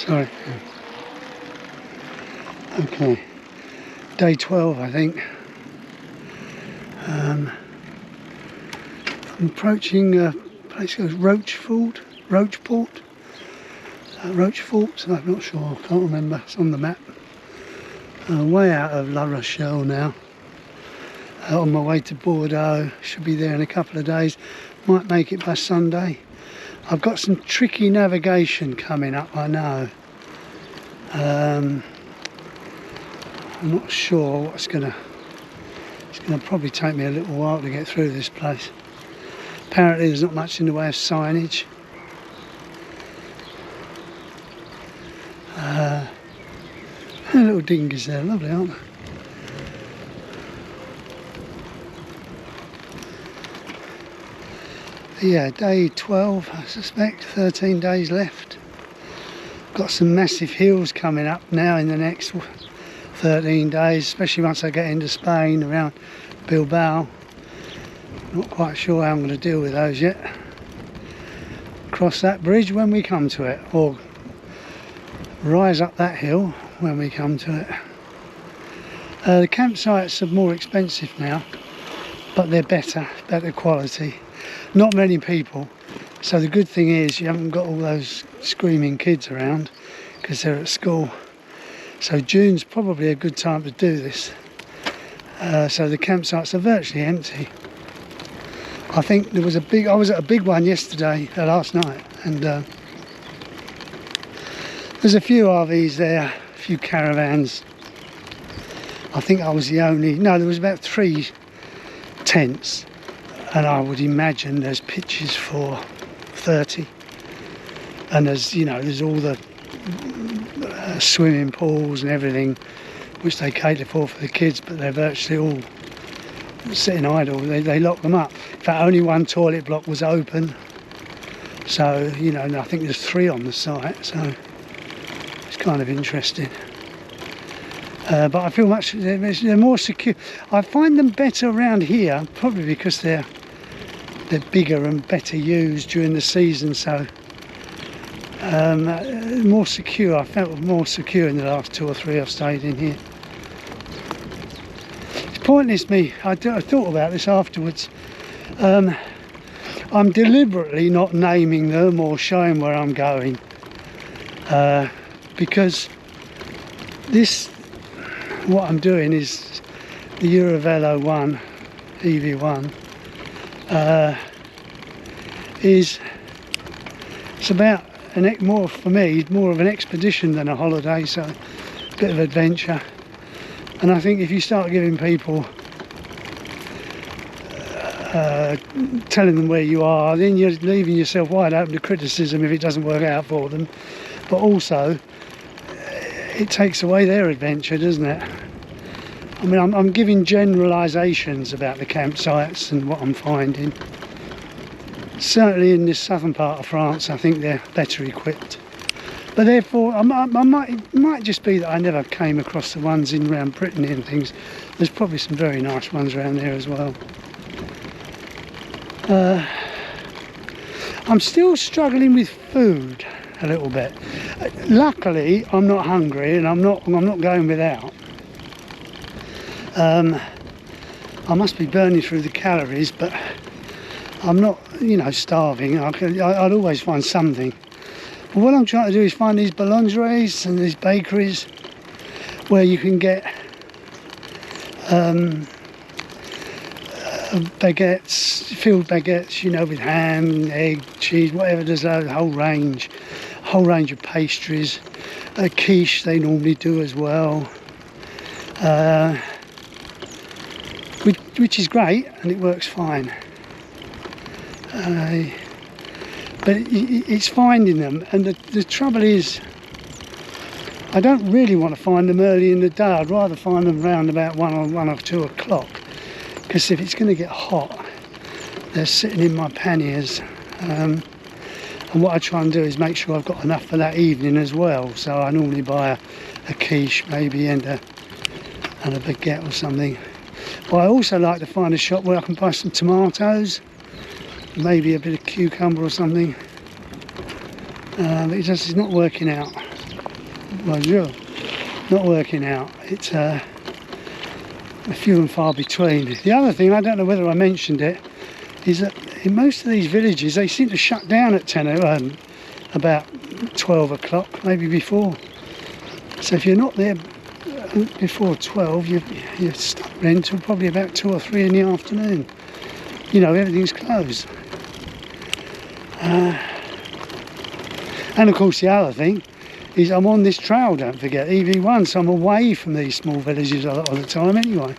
Sorry. Okay, day 12 I think. I'm approaching a place called Rochefort, Rochefort, I'm not sure, I can't remember, it's on the map. Way out of La Rochelle now, on my way to Bordeaux, should be there in a couple of days, might make it by Sunday. I've got some tricky navigation coming up, I know. I'm not sure what's gonna, it's gonna probably take me a little while to get through this place. Apparently there's not much in the way of signage. Little dinghies there, lovely, aren't they? Yeah, day 12 I suspect, 13 days left. Got some massive hills coming up now in the next 13 days, especially once I get into Spain around Bilbao. Not quite sure how I'm going to deal with those yet. Cross that bridge when we come to it, or rise up that hill when we come to it. The campsites are more expensive now, but they're better quality. Not many people, so the good thing is you haven't got all those screaming kids around because they're at school. So June's probably a good time to do this. So the campsites are virtually empty. I think there was I was at a big one yesterday, last night, and there's a few RVs there, a few caravans. I think I was the only, no, there was about 3 tents, and I would imagine there's pitches for 30. And there's, you know, there's all the swimming pools and everything, which they cater for the kids, but they're virtually all sitting idle. They lock them up. In fact, only one toilet block was open. So, you know, I think there's 3 on the site, so it's kind of interesting. But I feel they're more secure. I find them better around here, probably because they're bigger and better used during the season, so more secure. I felt more secure in the last 2 or 3 I've stayed in here. It's pointless I thought about this afterwards. I'm deliberately not naming them or showing where I'm going, because what I'm doing is the Eurovelo 1 EV1. It's about more for me, more of an expedition than a holiday, so a bit of adventure. And I think if you start giving people telling them where you are, then you're leaving yourself wide open to criticism if it doesn't work out for them. But also it takes away their adventure, doesn't it? I mean, I'm giving generalisations about the campsites and what I'm finding. Certainly in this southern part of France, I think they're better equipped. But therefore, it might just be that I never came across the ones in around Brittany and things. There's probably some very nice ones around there as well. I'm still struggling with food a little bit. Luckily, I'm not hungry and I'm not going without. I must be burning through the calories, but I'm not, you know, starving. I'd always find something. But what I'm trying to do is find these boulangeries and these bakeries where you can get baguettes, filled baguettes, you know, with ham, egg, cheese, whatever. There's a whole range of pastries. Quiche they normally do as well, which is great and it works fine. But it's finding them, and the trouble is I don't really want to find them early in the day. I'd rather find them round about 1 or 2 o'clock, because if it's going to get hot, they're sitting in my panniers. And what I try and do is make sure I've got enough for that evening as well. So I normally buy a quiche maybe and a baguette or something. But I also like to find a shop where I can buy some tomatoes, maybe a bit of cucumber or something. But it's not working out. bonjour, not working out. It's a few and far between. The other thing, I don't know whether I mentioned it, is that in most of these villages they seem to shut down at 10 about 12 o'clock, maybe before. So if you're not there before 12, you're stuck there until probably about 2 or 3 in the afternoon. You know, everything's closed. And of course the other thing is I'm on this trail, don't forget, EV1, so I'm away from these small villages a lot of the time anyway.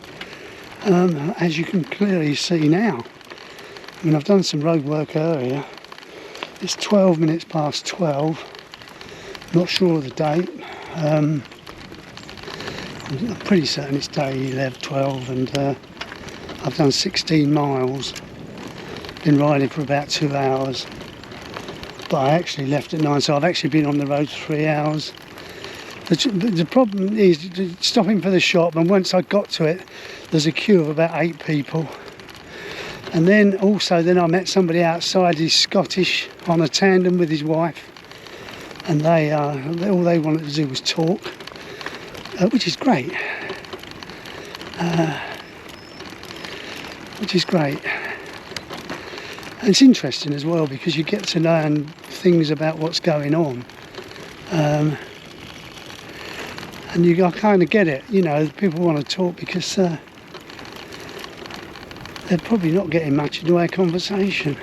As you can clearly see now. I mean, I've done some road work earlier. It's 12 minutes past 12. Not sure of the date. I'm pretty certain it's day 11, 12, and I've done 16 miles. Been riding for about 2 hours. But I actually left at 9, so I've actually been on the road 3 hours. The problem is stopping for the shop, and once I got to it, there's a queue of about 8 people. And then also, I met somebody outside, he's Scottish, on a tandem with his wife. And they all they wanted to do was talk, which is great. Which is great. And it's interesting as well because you get to learn things about what's going on. And I kind of get it, you know, people want to talk because they're probably not getting much in the way of conversation.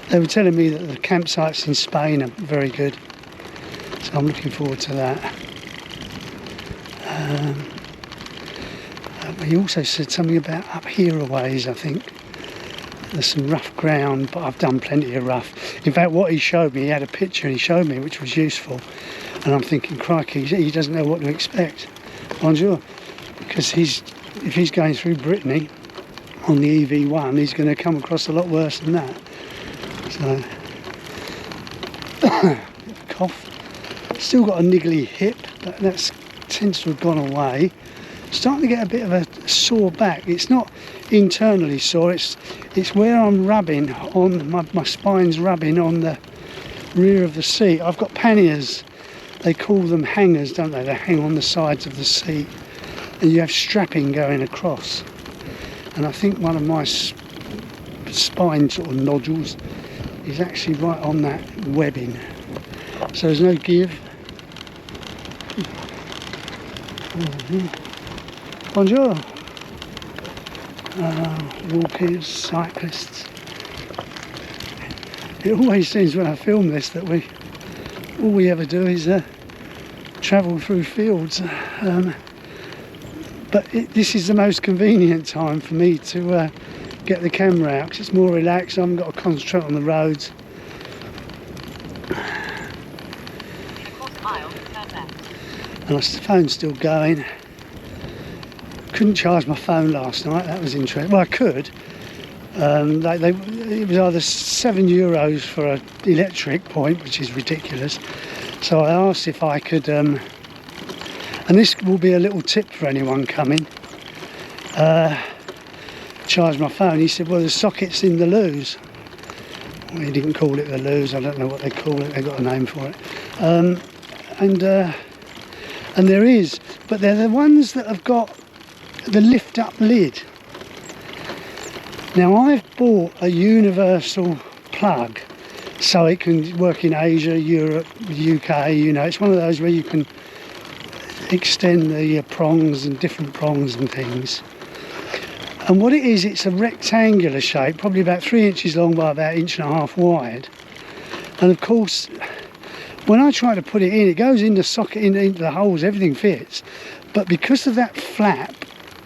They were telling me that the campsites in Spain are very good, so I'm looking forward to that. He also said something about up here a ways, I think. There's some rough ground, but I've done plenty of rough. In fact, what he showed me, he had a picture and he showed me, which was useful. And I'm thinking, crikey, he doesn't know what to expect. Bonjour. Because if he's going through Brittany on the EV1, he's going to come across a lot worse than that. So, cough. Still got a niggly hip, but that tends to have gone away. Starting to get a bit of a sore back. It's not internally sore, it's where I'm rubbing on, my spine's rubbing on the rear of the seat. I've got panniers, they call them hangers, don't they? They hang on the sides of the seat and you have strapping going across. And I think one of my spine sort of nodules is actually right on that webbing. So there's no give. Bonjour. Walkers, cyclists. It always seems when I film this that all we ever do is travel through fields. But this is the most convenient time for me to get the camera out because it's more relaxed. I haven't got to concentrate on the roads. And the phone's still going. Couldn't charge my phone last night, that was interesting. Well, I could. It was either €7 for an electric point, which is ridiculous. So I asked if I could, and this will be a little tip for anyone coming, charge my phone. He said, well, the socket's in the loos. Well, he didn't call it the loos, I don't know what they call it, they got a name for it. And there is, but they're the ones that have got the lift up lid. Now I've bought a universal plug so it can work in Asia, Europe, UK, you know, it's one of those where you can extend the prongs and different prongs and things. And what it is, it's a rectangular shape, probably about 3 inches long by about 1.5 inches wide. And of course, when I try to put it in, it goes in the socket, into the holes, everything fits. But because of that flap,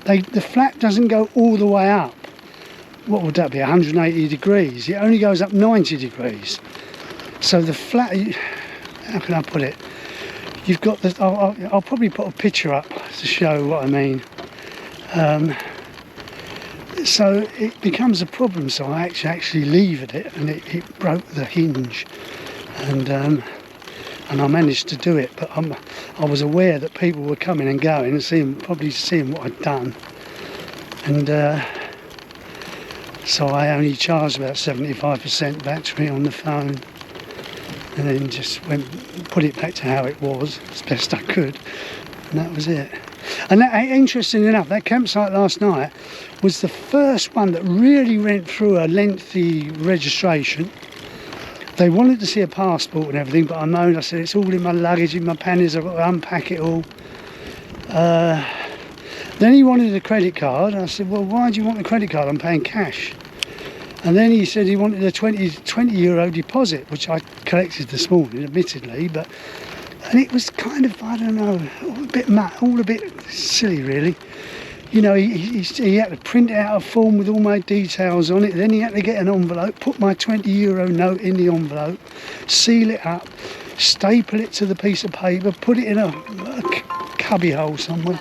the flap doesn't go all the way up. What would that be, 180 degrees? It only goes up 90 degrees. So the flap, how can I put it? You've got the, I'll probably put a picture up to show what I mean. So it becomes a problem, so I actually levered it and it broke the hinge. And I managed to do it, but I was aware that people were coming and going and probably seeing what I'd done. And so I only charged about 75% battery on the phone. and then just put it back to how it was as best I could, and that was it. And that, interesting enough, that campsite last night was the first one that really went through a lengthy registration. They wanted to see a passport and everything, but I moaned. I said, it's all in my luggage, in my panniers, I've got to unpack it all. Then he wanted a credit card. I said, well, why do you want a credit card? I'm paying cash. And then he said he wanted a 20 euro deposit, which I collected this morning, admittedly, and it was kind of, I don't know, all a bit silly, really. You know, he had to print out a form with all my details on it. Then he had to get an envelope, put my 20 euro note in the envelope, seal it up, staple it to the piece of paper, put it in a cubby hole somewhere.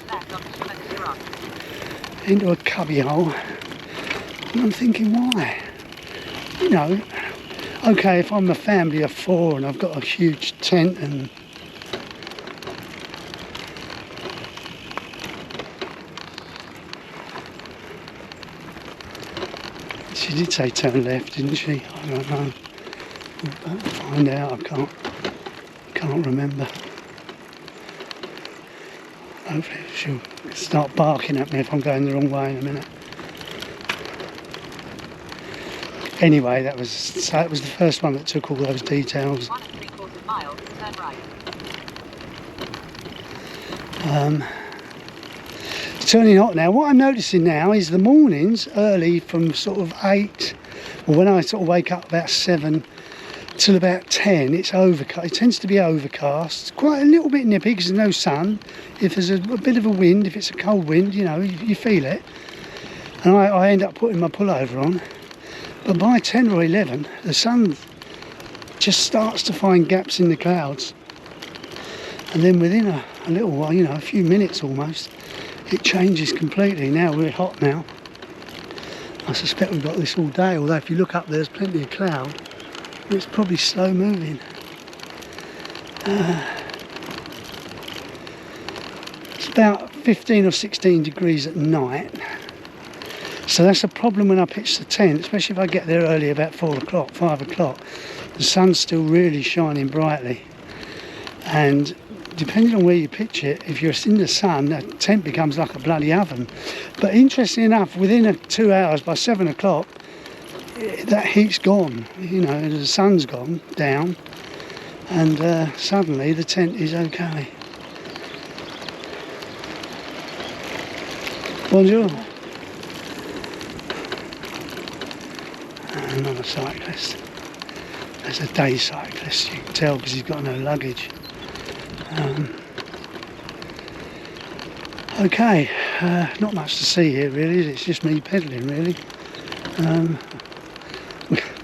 Into a cubby hole. And I'm thinking, why? You know, okay, if I'm a family of 4 and I've got a huge tent and she did say turn left, didn't she? I don't know. We'll find out. I can't remember. Hopefully she'll start barking at me if I'm going the wrong way in a minute. Anyway, that was the first one that took all those details. 1 3/4 miles, turn right. It's turning hot now. What I'm noticing now is the mornings early from sort of 8, or when I sort of wake up about 7 till about 10, it's overcast. It tends to be overcast, quite a little bit nippy because there's no sun. If there's a bit of a wind, if it's a cold wind, you know, you feel it. And I end up putting my pullover on. But by 10 or 11, the sun just starts to find gaps in the clouds. And then within a little while, you know, a few minutes almost, it changes completely. Now we're hot now. I suspect we've got this all day, although if you look up there's plenty of cloud. It's probably slow moving. It's about 15 or 16 degrees at night. So that's a problem when I pitch the tent, especially if I get there early, about 4 o'clock, 5 o'clock. The sun's still really shining brightly. And depending on where you pitch it, if you're in the sun, the tent becomes like a bloody oven. But interestingly enough, within 2 hours, by 7 o'clock, that heat's gone. You know, the sun's gone down, and suddenly the tent is okay. Bonjour. Another cyclist. There's a day cyclist, you can tell because he's got no luggage. Okay, not much to see here really, it's just me pedalling really.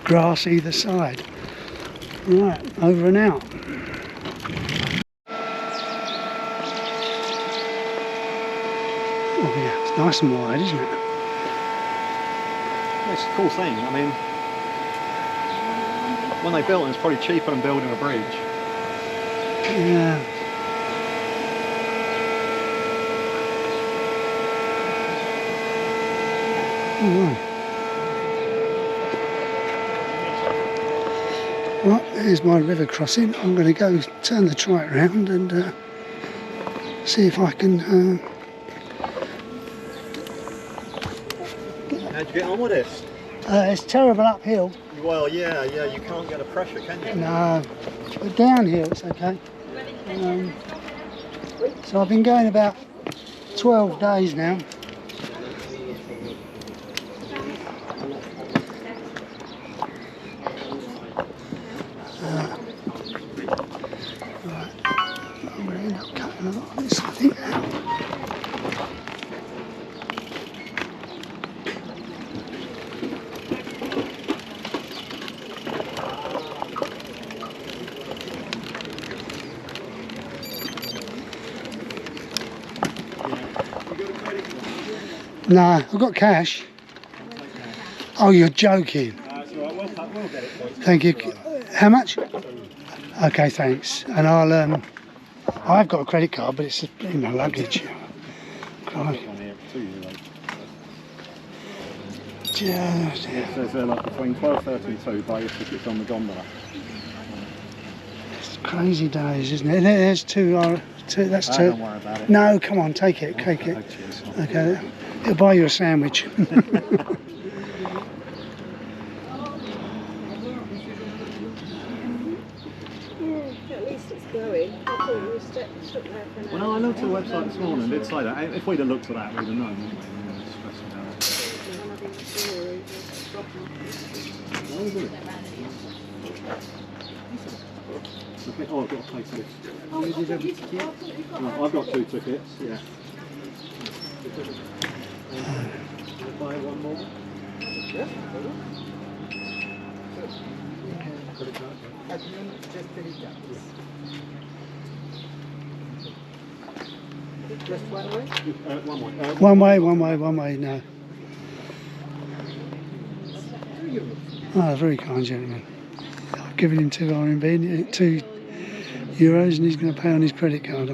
Grass either side. Right, over and out. Oh yeah, it's nice and wide, isn't it? It's a cool thing. I mean, when they built it, it's probably cheaper than building a bridge. Yeah. Oh, right, there's my river crossing. I'm going to go turn the trike round and see if I can. How'd you get on with this? It's terrible uphill. Well, yeah, you can't get a pressure, can you? No, but downhill it's okay. So I've been going about 12 days now. Right, I'm going to end up cutting a lot of this, I think. No, I've got cash. Oh, you're joking. That's all right, we'll get it for you. Thank you. How much? Okay, thanks. And I've got a credit card, but it's in my luggage. Crikey. Yeah. It says like between 12:30 and 2, buy your tickets on the gondola. Crazy days, isn't it? There's two. That's two. Don't worry about it. No, come on, take it, take it. Cheers. Okay, it'll buy you a sandwich. At least it's going. I thought you were stuck there for an hour. Well, no, I looked at the website this morning and did say that. If we'd have looked at that, we'd have known, wouldn't we? Okay. Oh, I've got to pay for this. No, I've got 2 tickets, yeah. Buy one more? Yeah. Just one way? One way, no. Oh, very kind gentleman. I've given him €2 and he's going to pay on his credit card.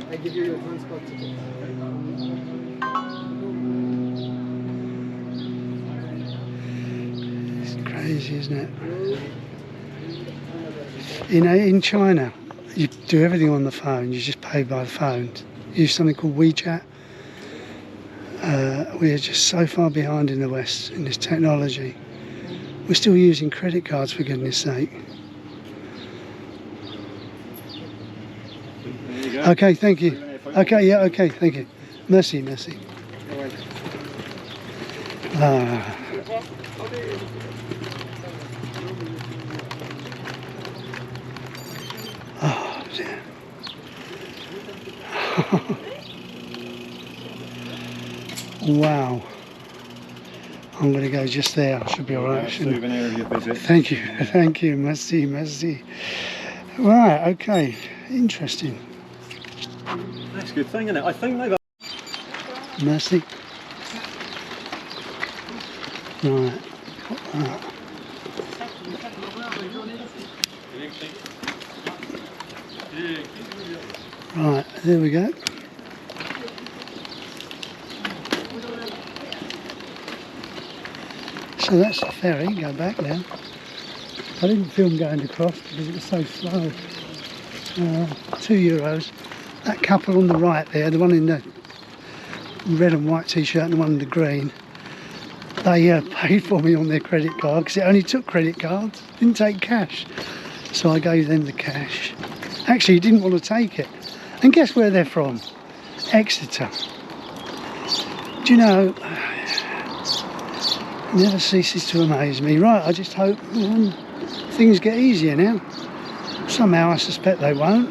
I give you your transport ticket. It's crazy, isn't it? In China, you do everything on the phone. You just pay by the phone. You use something called WeChat. We are just so far behind in the West in this technology. We're still using credit cards, for goodness sake. There you go. Okay, thank you. Okay, yeah, okay, thank you. Merci, merci. Ah. Oh, dear. Wow. I'm going to go just there. I should be alright. Souvenir of your visit. Thank you, merci, merci. Right, okay, interesting. That's a good thing, isn't it? I think they've... Merci. Right. Right, there we go. So that's the ferry, go back now. I didn't film going across because it was so slow. €2. That couple on the right there, the one in the red and white t-shirt and the one in the green, they paid for me on their credit card because it only took credit cards, didn't take cash. So I gave them the cash. Actually, he didn't want to take it. And guess where they're from? Exeter. Do you know, it never ceases to amaze me. Right, I just hope things get easier now. Somehow I suspect they won't.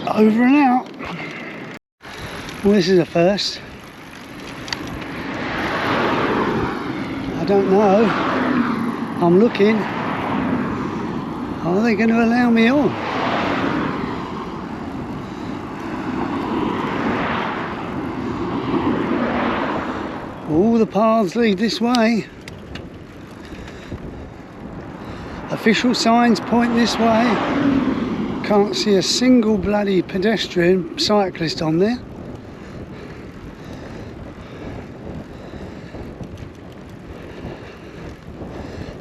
Over and out. Well, this is a first. I don't know. I'm looking. Are they going to allow me on? All the paths lead this way. Official signs point this way. Can't see a single bloody pedestrian cyclist on there.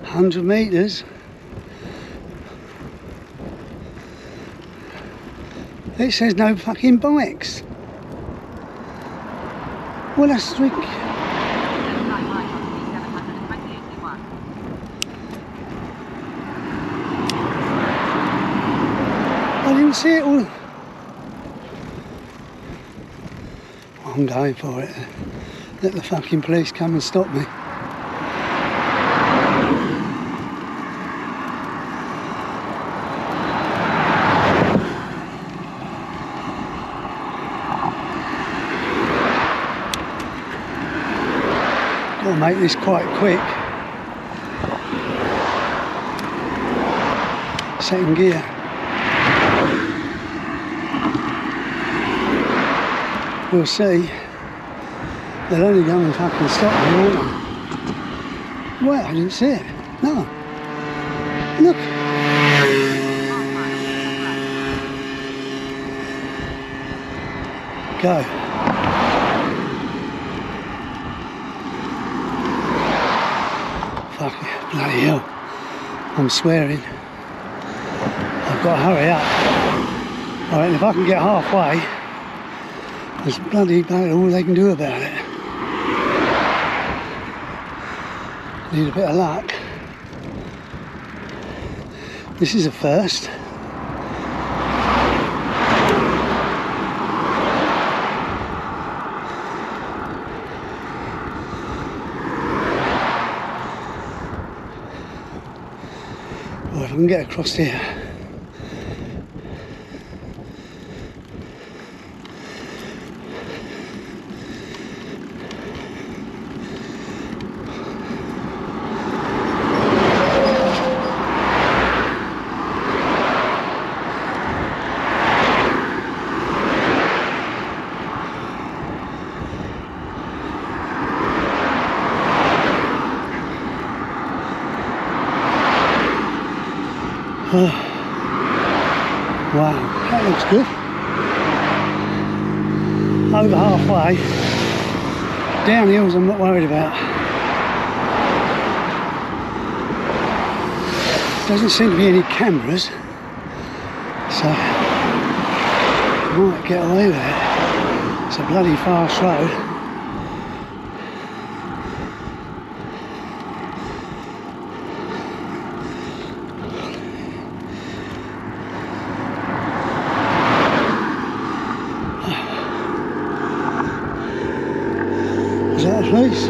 $100 meters. It says no fucking bikes. Well, that's Turn right on B721. I didn't see it all. I'm going for it. Let the fucking police come and stop me. Got to make this quite quick. Second gear. We'll see. They'll only go and fucking stop me, won't they? Where? I didn't see it. No. Look. go. Fuck it, bloody hell. I'm swearing. I've got to hurry up. Alright, if I can get halfway, there's bloody about all they can do about it. Need a bit of luck. This is a first. Well, if I can get across here. Oh, wow, that looks good. Over halfway. Downhills I'm not worried about. Doesn't seem to be any cameras, so I might get away with it. It's a bloody fast road. Is that a place?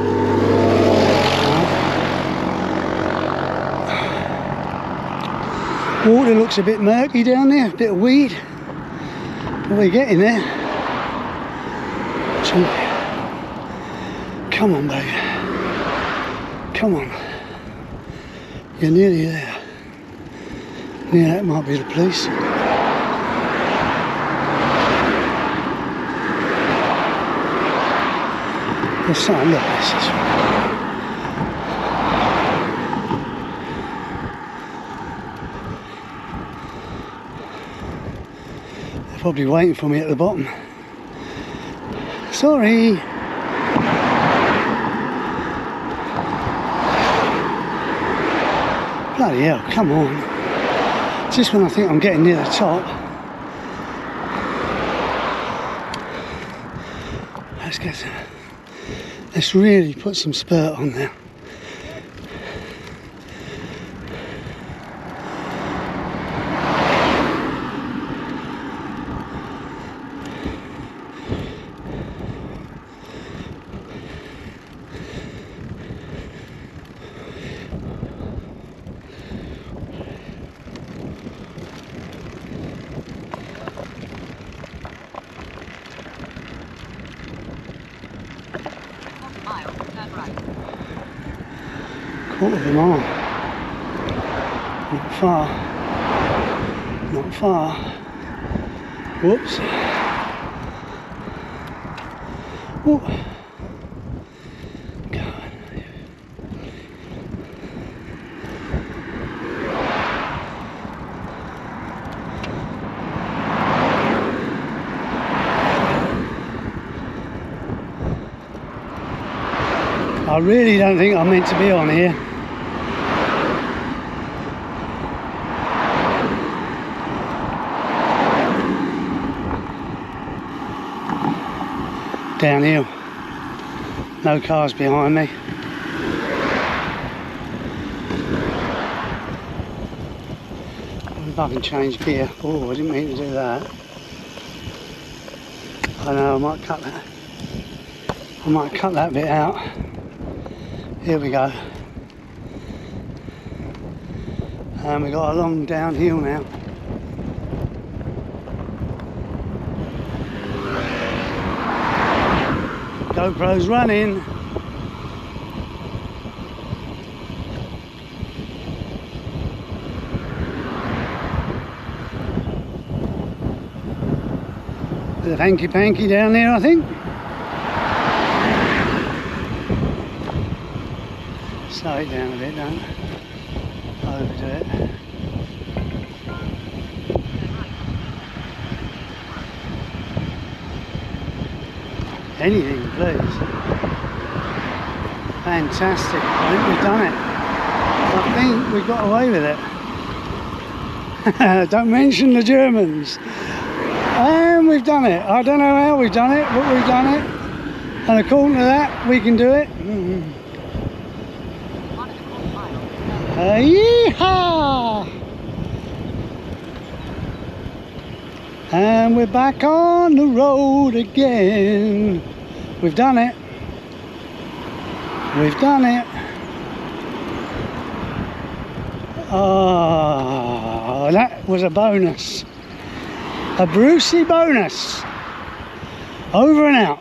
Water looks a bit murky down there, a bit of weed. But we're getting there. So, come on, babe. Come on. You're nearly there. Yeah, that might be the place. There's something, look, this is. They're probably waiting for me at the bottom. Sorry. Bloody hell, come on. Just when I think I'm getting near the top. Let's get some. Let's really put some spurt on there. Quarter of a mile. Not far. Not far. Whoops. Whoop. Go on. I really don't think I'm meant to be on here. Downhill. No cars behind me. If I can change gear. Oh, I didn't mean to do that. I know, I might cut that. I might cut that bit out. Here we go. And we got a long downhill now. GoPro's running. Bit of hanky panky down there, I think. Slow it down a bit, don't overdo it. Anything, please. Fantastic. I think we've done it. I think we got away with it. Don't mention the Germans. And we've done it. I don't know how we've done it, but we've done it. And according to that, we can do it. Yeehaw! And we're back on the road again. We've done it. We've done it. Oh, that was a bonus. A Brucey bonus. Over and out.